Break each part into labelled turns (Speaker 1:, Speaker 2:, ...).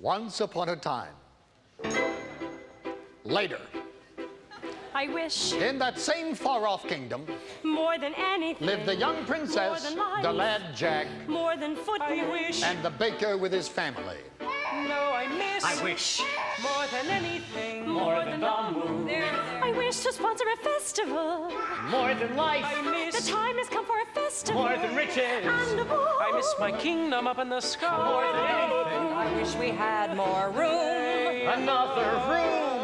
Speaker 1: Once upon a time. Later.
Speaker 2: I wish.
Speaker 1: In that same far-off kingdom.
Speaker 2: More than anything.
Speaker 1: Lived the young princess, the lad Jack.
Speaker 2: More than foot. I wish.
Speaker 1: And the baker with his family.
Speaker 2: No, I miss.
Speaker 3: I wish.
Speaker 2: More than anything.
Speaker 3: More than the moon.
Speaker 2: I wish to sponsor a festival.
Speaker 3: More than life.
Speaker 2: I miss. The time has come for a festival.
Speaker 3: More than riches.
Speaker 2: And a ball.
Speaker 4: I miss my kingdom up in the sky.
Speaker 3: More than anything.
Speaker 5: I wish we had more room.
Speaker 3: Another room.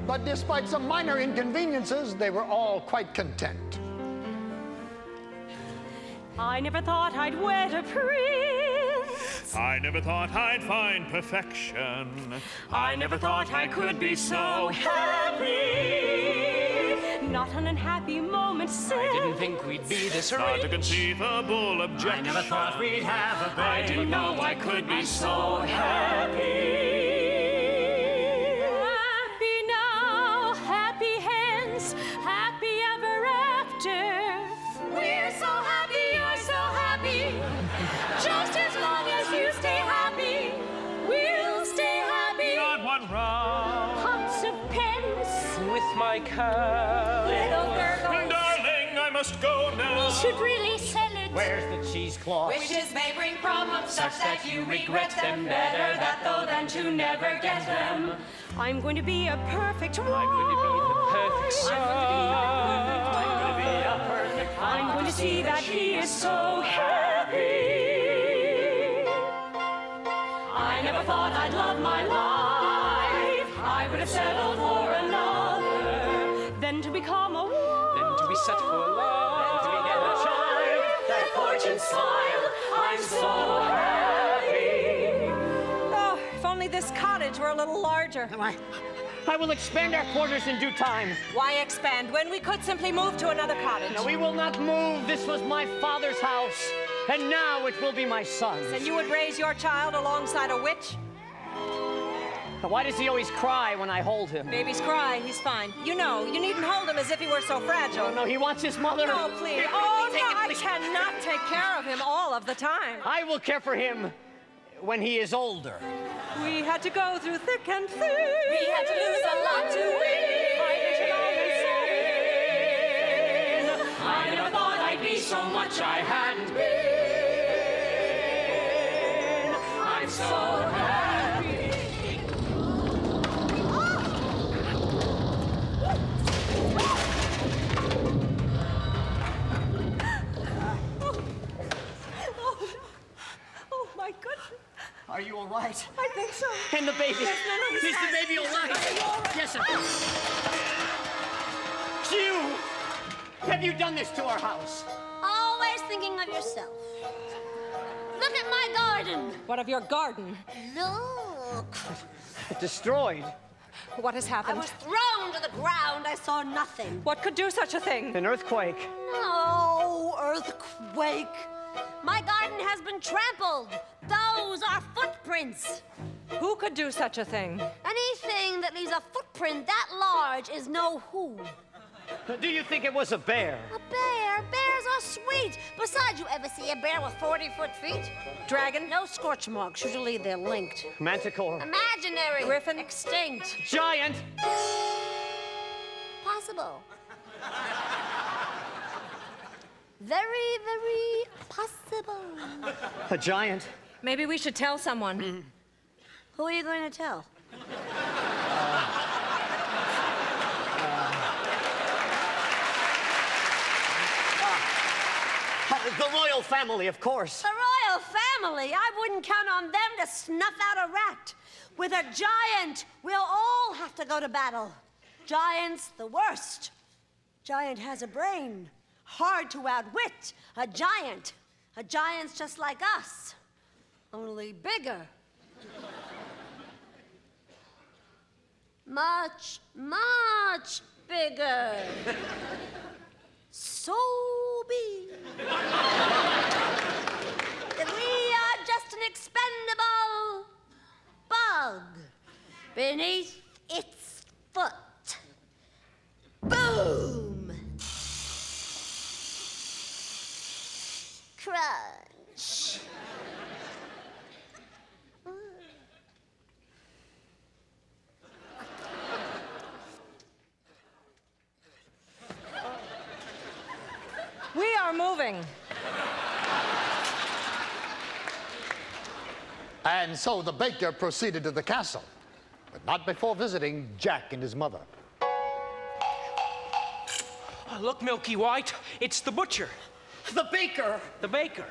Speaker 1: But despite some minor inconveniences, they were all quite content.
Speaker 2: I never thought I'd wed a prince.
Speaker 6: I never thought I'd find perfection.
Speaker 2: I never thought I could be so happy. Not an unhappy moment since.
Speaker 4: I didn't think we'd be this
Speaker 6: Not
Speaker 4: rich.
Speaker 6: a conceivable objection.
Speaker 3: I never thought we'd have a baby.
Speaker 6: I didn't know I could be so happy.
Speaker 2: Happy now, happy hence, happy ever after. We're so happy, you're so happy. Just as long as you stay happy, we'll stay happy.
Speaker 6: Not one round.
Speaker 2: Pots of pence.
Speaker 4: With my cow.
Speaker 2: Little gurgles.
Speaker 6: Darling, I must go now.
Speaker 2: We should really sell it.
Speaker 3: Where's the cheesecloth?
Speaker 5: Wishes may bring problems such that you regret them. Better that though than to never get them.
Speaker 2: I'm going to be a perfect wife.
Speaker 4: I'm going to be the perfect son.
Speaker 2: I'm going to see that he is so happy. I never thought I'd love my life. I would have settled for another. Then to become a wife.
Speaker 4: Then to be set for love.
Speaker 3: Then to get a child.
Speaker 2: That fortune smile. I'm so happy.
Speaker 5: Oh, if only this cottage were a little larger.
Speaker 3: I will expand our quarters in due time.
Speaker 5: Why expand when we could simply move to another cottage?
Speaker 3: No, we will not move. This was my father's house, and now it will be my son's.
Speaker 5: And you would raise your child alongside a witch?
Speaker 3: Why does he always cry when I hold him?
Speaker 5: Babies cry, he's fine. You know, you needn't hold him as if he were so fragile.
Speaker 3: Oh, no, he wants his mother.
Speaker 5: No, please. Oh, no, I cannot take care of him all of the time.
Speaker 3: I will care for him when he is older.
Speaker 5: We had to go through thick and thin.
Speaker 2: We had to lose a lot to win. I never thought I'd be so much I hadn't been. I'm so happy.
Speaker 5: Oh, my goodness.
Speaker 3: Are you all right?
Speaker 5: I think so.
Speaker 3: And the baby.
Speaker 5: Yes, no, he's
Speaker 3: Is the
Speaker 5: fine.
Speaker 3: baby all right?
Speaker 5: Are you all right?
Speaker 3: Yes, sir. You! Have you done this to our house?
Speaker 7: Always thinking of yourself. Look at my garden.
Speaker 5: What of your garden?
Speaker 7: Look.
Speaker 3: Destroyed.
Speaker 5: What has
Speaker 7: I
Speaker 5: happened?
Speaker 7: was thrown to the ground. I saw nothing.
Speaker 5: What could do such a thing?
Speaker 3: An earthquake.
Speaker 7: No earthquake. My garden has been trampled. Those are footprints.
Speaker 5: Who could do such a thing?
Speaker 7: Anything that leaves a footprint that large is no who.
Speaker 3: Do you think it was a bear?
Speaker 7: A bear? Bears are sweet. Besides, you ever see a bear with 40-foot feet?
Speaker 5: Dragon?
Speaker 7: No scorch marks. Usually they're linked.
Speaker 3: Manticore.
Speaker 7: Imaginary.
Speaker 5: Griffin?
Speaker 7: Extinct.
Speaker 3: Giant.
Speaker 7: Possible. Very, very possible.
Speaker 3: A giant.
Speaker 5: Maybe we should tell someone.
Speaker 7: Who are you going to tell?
Speaker 3: The royal family, of course.
Speaker 7: The royal family. I wouldn't count on them to snuff out a rat. With a giant, we'll all have to go to battle. Giant's the worst. Giant has a brain. Hard to outwit. A giant. A giant's just like us. Only bigger. Much, much bigger. So big. That we are just an expendable bug beneath its foot. Boom! crunch.
Speaker 8: We are moving.
Speaker 1: And so the baker proceeded to the castle, but not before visiting Jack and his mother.
Speaker 4: Oh, look, Milky White, it's the butcher.
Speaker 3: The baker!
Speaker 4: The baker.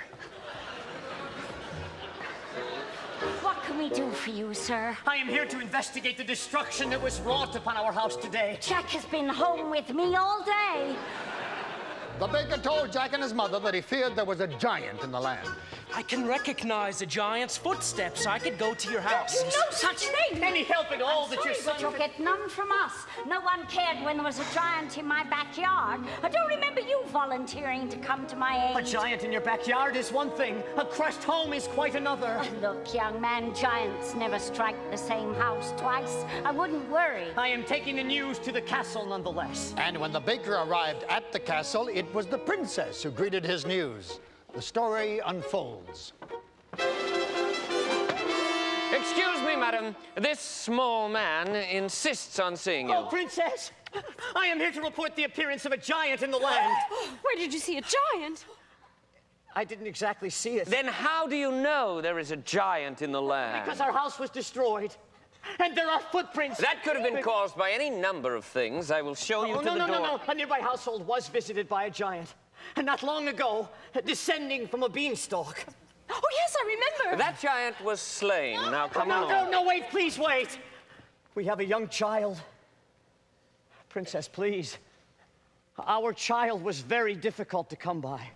Speaker 2: What can we do for you, sir?
Speaker 3: I am here to investigate the destruction that was wrought upon our house today.
Speaker 2: Jack has been home with me all day.
Speaker 1: The baker told Jack and his mother that he feared there was a giant in the land.
Speaker 4: I can recognize a giant's footsteps. I could go to your house.
Speaker 2: No such thing!
Speaker 3: Any help at all that your
Speaker 2: Sorry,
Speaker 3: son...
Speaker 2: but you'll get none from us. No one cared when there was a giant in my backyard. I don't remember you volunteering to come to my
Speaker 3: A
Speaker 2: aid.
Speaker 3: giant in your backyard is one thing. A crushed home is quite another.
Speaker 2: Look, young man, giants never strike the same house twice. I wouldn't worry.
Speaker 3: I am taking the news to the castle nonetheless.
Speaker 1: And when the baker arrived at the castle, it was the princess who greeted his news. The story unfolds.
Speaker 9: Excuse me, madam. This small man insists on seeing you.
Speaker 3: Oh, princess! I am here to report the appearance of a giant in the land.
Speaker 8: Where did you see a giant?
Speaker 3: I didn't exactly see it.
Speaker 9: Then how do you know there is a giant in the land?
Speaker 3: Because our house was destroyed. And there are footprints.
Speaker 9: That could have been caused by any number of things. I will show you to the door.
Speaker 3: No. A nearby household was visited by a giant. And not long ago, descending from a beanstalk.
Speaker 8: Oh, yes, I remember.
Speaker 9: That giant was slain. Now come on.
Speaker 3: No, wait, please wait. We have a young child. Princess, please. Our child was very difficult to come by.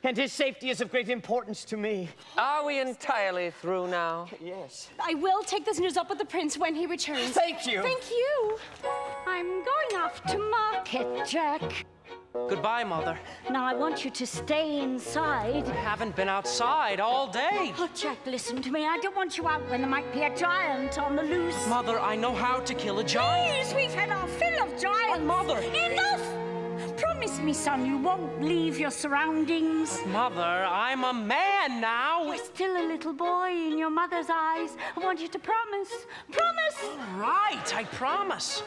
Speaker 3: And his safety is of great importance to me.
Speaker 9: Are we entirely through now?
Speaker 3: Yes.
Speaker 8: I will take this news up with the prince when he returns.
Speaker 3: Thank you.
Speaker 8: Thank you.
Speaker 2: I'm going off to market, Jack.
Speaker 4: Goodbye, Mother.
Speaker 2: Now, I want you to stay inside.
Speaker 4: I haven't been outside all day.
Speaker 2: Oh, Jack, listen to me. I don't want you out when there might be a giant on the loose.
Speaker 4: Mother, I know how to kill a giant.
Speaker 2: Please, we've had our fill of giants.
Speaker 4: Mother.
Speaker 2: Enough! Promise me, son, you won't leave your surroundings.
Speaker 4: Mother, I'm a man now.
Speaker 2: You're still a little boy in your mother's eyes. I want you to promise. Promise!
Speaker 4: All right, I promise.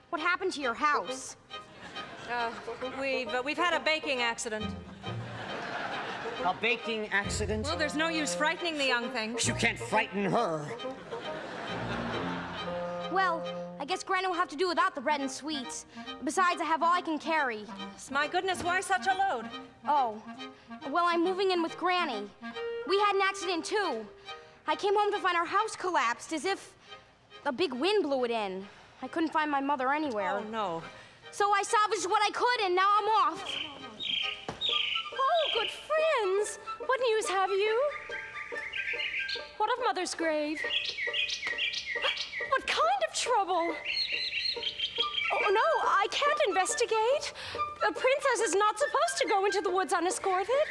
Speaker 8: What happened to your house? We've had a baking accident.
Speaker 3: A baking accident?
Speaker 8: Well, there's no use frightening the young thing.
Speaker 3: You can't frighten her.
Speaker 10: Well, I guess Granny will have to do without the bread and sweets. Besides, I have all I can carry.
Speaker 8: My goodness, why such a load?
Speaker 10: Oh, well, I'm moving in with Granny. We had an accident, too. I came home to find our house collapsed, as if a big wind blew it in. I couldn't find my mother anywhere.
Speaker 8: Oh, no.
Speaker 10: So I salvaged what I could, and now I'm off.
Speaker 8: Oh, good friends. What news have you? What of Mother's grave? What kind of trouble? Oh, no, I can't investigate. A princess is not supposed to go into the woods unescorted.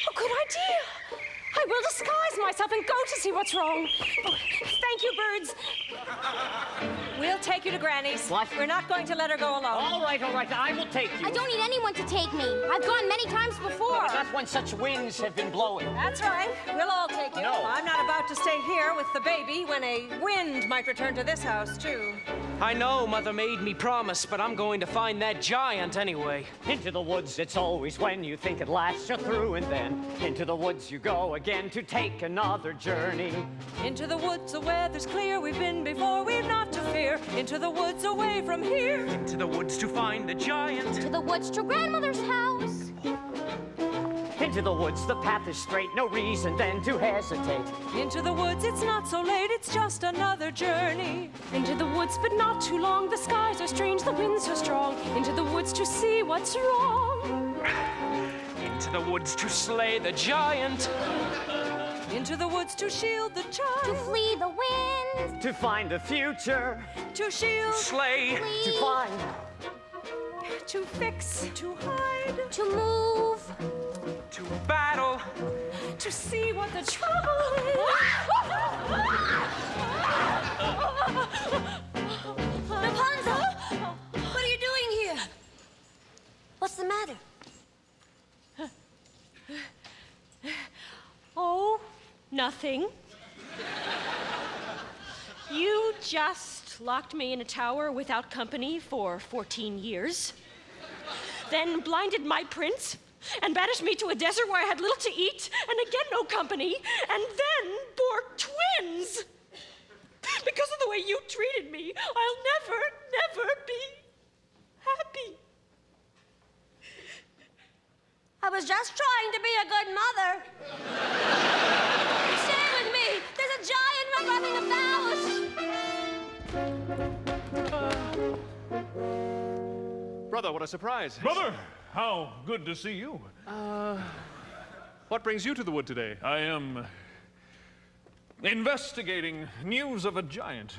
Speaker 8: Oh, good idea. I will disguise myself and go to see what's wrong. Oh, thank you, birds. We'll take you to Granny's.
Speaker 3: What?
Speaker 8: We're not going to let her go alone.
Speaker 3: All right, I will take you.
Speaker 10: I don't need anyone to take me. I've gone many times before.
Speaker 3: But not when such winds have been blowing.
Speaker 8: That's right. We'll all take you.
Speaker 3: No.
Speaker 8: I'm not about to stay here with the baby when a wind might return to this house, too.
Speaker 4: I know Mother made me promise, but I'm going to find that giant anyway.
Speaker 3: Into the woods, it's always when you think at last you're through, and then into the woods you go again to take another journey.
Speaker 8: Into the woods, the weather's clear. We've been before, we've not to fear. Into the woods, away from here.
Speaker 4: Into the woods to find the giant.
Speaker 10: To the woods to Grandmother's house.
Speaker 3: Into the woods, the path is straight, no reason then to hesitate.
Speaker 8: Into the woods, it's not so late, it's just another journey. Into the woods, but not too long. The skies are strange, the winds are strong. Into the woods to see what's wrong.
Speaker 4: Into the woods to slay the giant.
Speaker 8: Into the woods to shield the child.
Speaker 10: To flee the wind.
Speaker 3: To find the future.
Speaker 8: To shield.
Speaker 4: Slay.
Speaker 3: To find.
Speaker 8: To fix. To hide.
Speaker 10: To move.
Speaker 4: To battle.
Speaker 8: To see what the trouble is.
Speaker 10: Rapunzel!
Speaker 8: nothing. You just locked me in a tower without company for 14 years, then blinded my prince, and banished me to a desert where I had little to eat, and again no company, and then bore twins. Because of the way you treated me, I'll never be happy.
Speaker 7: I was just trying to be a good mother. Stay with me. There's a giant running about.
Speaker 11: Brother, what a surprise.
Speaker 6: Brother, how good to see you.
Speaker 11: What brings you to the wood today?
Speaker 6: I am investigating news of a giant.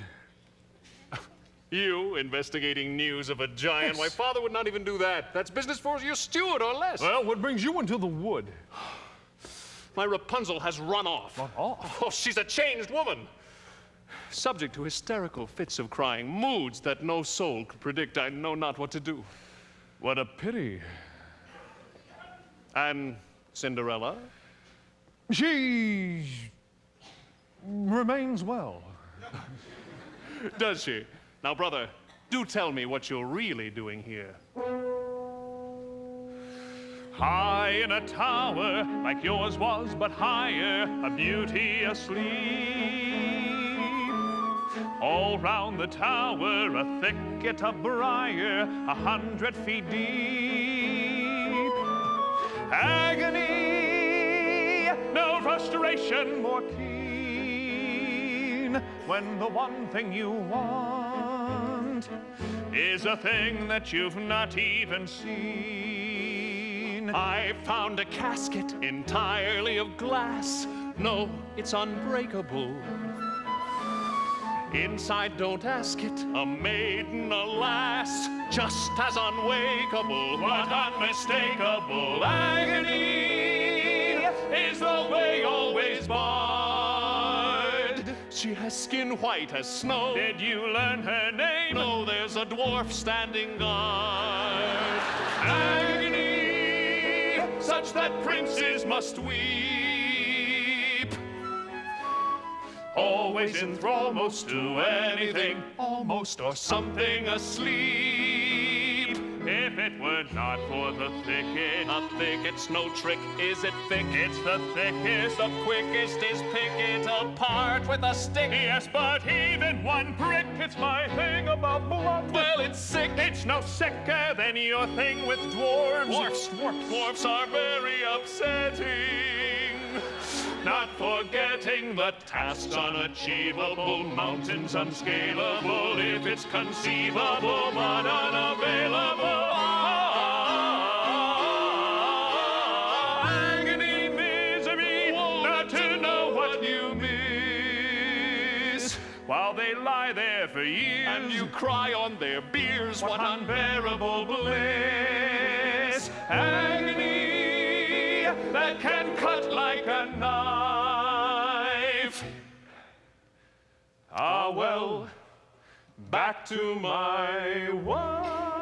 Speaker 11: You investigating news of a giant?
Speaker 6: Yes.
Speaker 11: Why, Father would not even do that. That's business for your steward or less.
Speaker 6: Well, what brings you into the wood?
Speaker 11: My Rapunzel has run off.
Speaker 6: Run off?
Speaker 11: Oh, she's a changed woman. Subject to hysterical fits of crying, moods that no soul could predict. I know not what to do.
Speaker 6: What a pity.
Speaker 11: And Cinderella?
Speaker 6: She remains well.
Speaker 11: Does she? Now, brother, do tell me what you're really doing here.
Speaker 6: High in a tower, like yours was, but higher, a beauty asleep. All round the tower, a thicket of briar, 100 feet deep. Agony, no frustration more keen, when the one thing you want is a thing that you've not even seen.
Speaker 11: I found a casket entirely of glass. No, it's unbreakable. Inside, don't ask it, a maiden, alas, just as unwakeable, what unmistakable. Agony is the way always barred. She has skin white as snow.
Speaker 6: Did you learn her name?
Speaker 11: No, there's a dwarf standing guard. Agony, such that princes must weep. Always in thrall, most to anything, almost or something asleep.
Speaker 6: If it were not for the thicket,
Speaker 11: A thicket's no trick, is it thick?
Speaker 6: it's the thickest.
Speaker 11: The quickest is pick it apart with a stick.
Speaker 6: Yes, but even one prick, it's my thing about blood.
Speaker 11: Well, it's sick.
Speaker 6: It's no sicker than your thing with dwarves.
Speaker 11: Dwarfs are very upsetting.
Speaker 6: Not forgetting the tasks unachievable, mountains unscalable, if it's conceivable, but unavailable. Agony, misery, not to know what you miss, while they lie there for years,
Speaker 11: And you cry on their beers.
Speaker 6: what unbearable bliss. Agony that can cut like a knife. Ah, well, back to my wife.